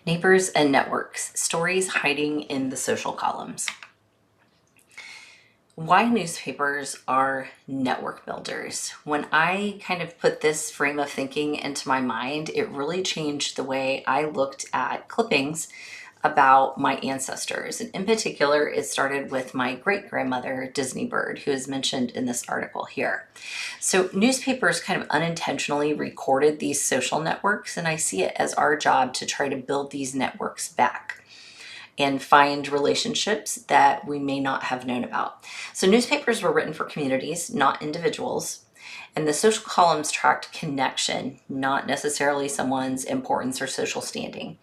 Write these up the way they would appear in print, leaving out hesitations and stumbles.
Neighbors and networks, stories hiding in the social columns. Why newspapers are network builders. When I kind of put this frame of thinking into my mind, it really changed the way I looked at clippings about my ancestors. And in particular, it started with my great-grandmother, Disney Bird, who is mentioned in this article here. So newspapers kind of unintentionally recorded these social networks, and I see it as our job to try to build these networks back and find relationships that we may not have known about. So newspapers were written for communities, not individuals. And the social columns tracked connection, not necessarily someone's importance or social standing.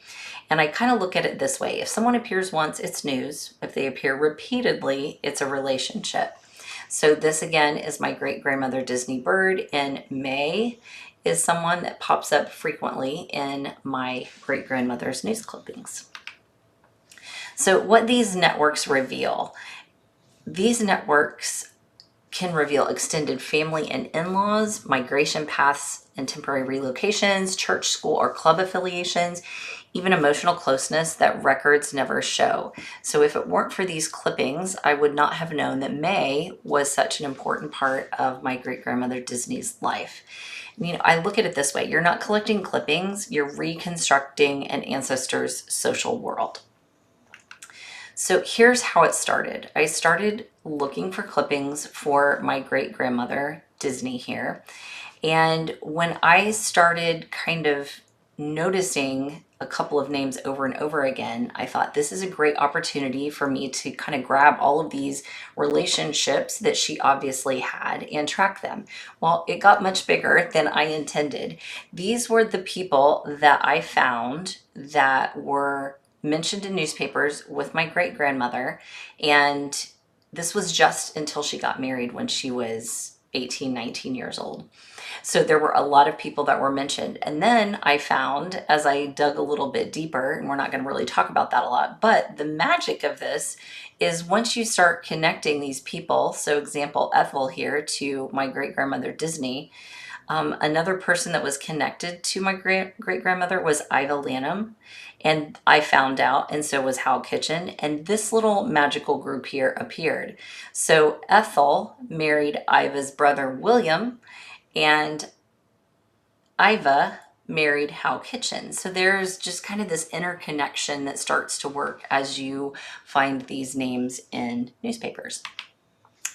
And I kind of look at it this way. If someone appears once, it's news. If they appear repeatedly, it's a relationship. So this again is my great-grandmother Disney Bird, and May is someone that pops up frequently in my great-grandmother's news clippings. So what these networks reveal, these networks can reveal extended family and in-laws, migration paths and temporary relocations, church, school, or club affiliations, even emotional closeness that records never show. So if it weren't for these clippings, I would not have known that May was such an important part of my great-grandmother Disney's life. You know, I look at it this way. You're not collecting clippings, you're reconstructing an ancestor's social world. So here's how it started. I started looking for clippings for my great-grandmother, Disney here. And when I started kind of noticing a couple of names over and over again, I thought this is a great opportunity for me to kind of grab all of these relationships that she obviously had and track them. Well, it got much bigger than I intended. These were the people that I found that were mentioned in newspapers with my great-grandmother, and this was just until she got married when she was 18, 19 years old. So there were a lot of people that were mentioned. And then I found, as I dug a little bit deeper, and we're not going to really talk about that a lot, but the magic of this is once you start connecting these people, so example Ethel here to my great-grandmother Disney, another person that was connected to my great-grandmother was Iva Lanham, and I found out, and so was Hal Kitchen, and this little magical group here appeared. So Ethel married Iva's brother William, and Iva married Hal Kitchen. So there's just kind of this interconnection that starts to work as you find these names in newspapers.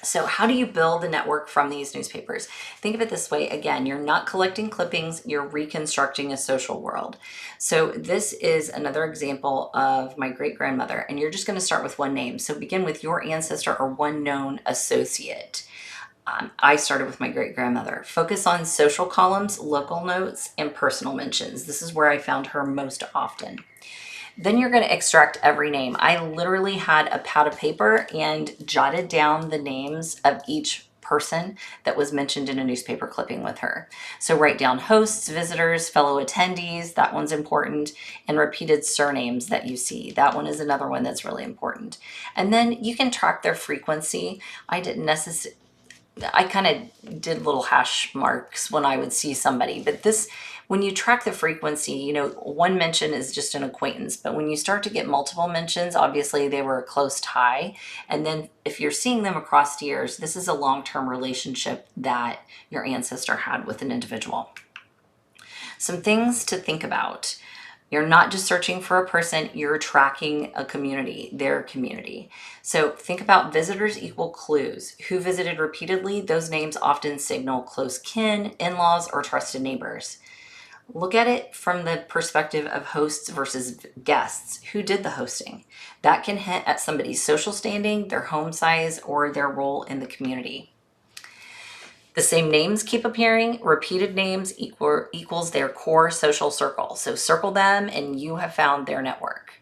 So how do you build the network from these newspapers? Think of it this way. Again, you're not collecting clippings, you're reconstructing a social world. So this is another example of my great-grandmother, and you're just going to start with one name. So begin with your ancestor or one known associate. I started with my great-grandmother. Focus on social columns, local notes, and personal mentions. This is where I found her most often. Then you're going to extract every name. I literally had a pad of paper and jotted down the names of each person that was mentioned in a newspaper clipping with her. So write down hosts, visitors, fellow attendees, that one's important, and repeated surnames that you see. That one is another one that's really important. And then you can track their frequency. I kind of did little hash marks when I would see somebody, but this, when you track the frequency, you know, one mention is just an acquaintance, but when you start to get multiple mentions, obviously they were a close tie. And then if you're seeing them across years, this is a long-term relationship that your ancestor had with an individual. Some things to think about. You're not just searching for a person, you're tracking a community, their community. So think about visitors equal clues. Who visited repeatedly? Those names often signal close kin, in-laws, or trusted neighbors. Look at it from the perspective of hosts versus guests. Who did the hosting? That can hint at somebody's social standing, their home size, or their role in the community. The same names keep appearing. Repeated names equals their core social circle. So circle them and you have found their network.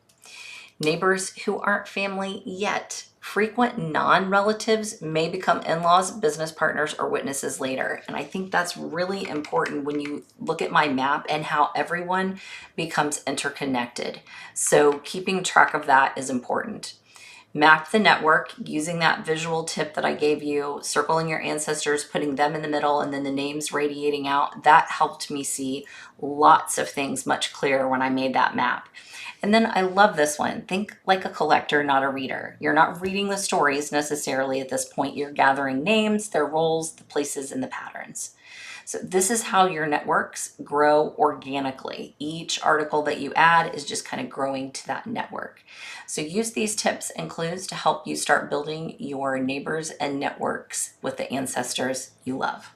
Neighbors who aren't family yet. Frequent non-relatives may become in-laws, business partners, or witnesses later. And I think that's really important when you look at my map and how everyone becomes interconnected. So keeping track of that is important. Map the network using that visual tip that I gave you, circling your ancestors, putting them in the middle, and then the names radiating out. That helped me see lots of things much clearer when I made that map. And then I love this one. Think like a collector, not a reader. You're not reading the stories necessarily at this point. You're gathering names, their roles, the places, and the patterns. So this is how your networks grow organically. Each article that you add is just kind of growing to that network. So use these tips and clues to help you start building your neighbors and networks with the ancestors you love.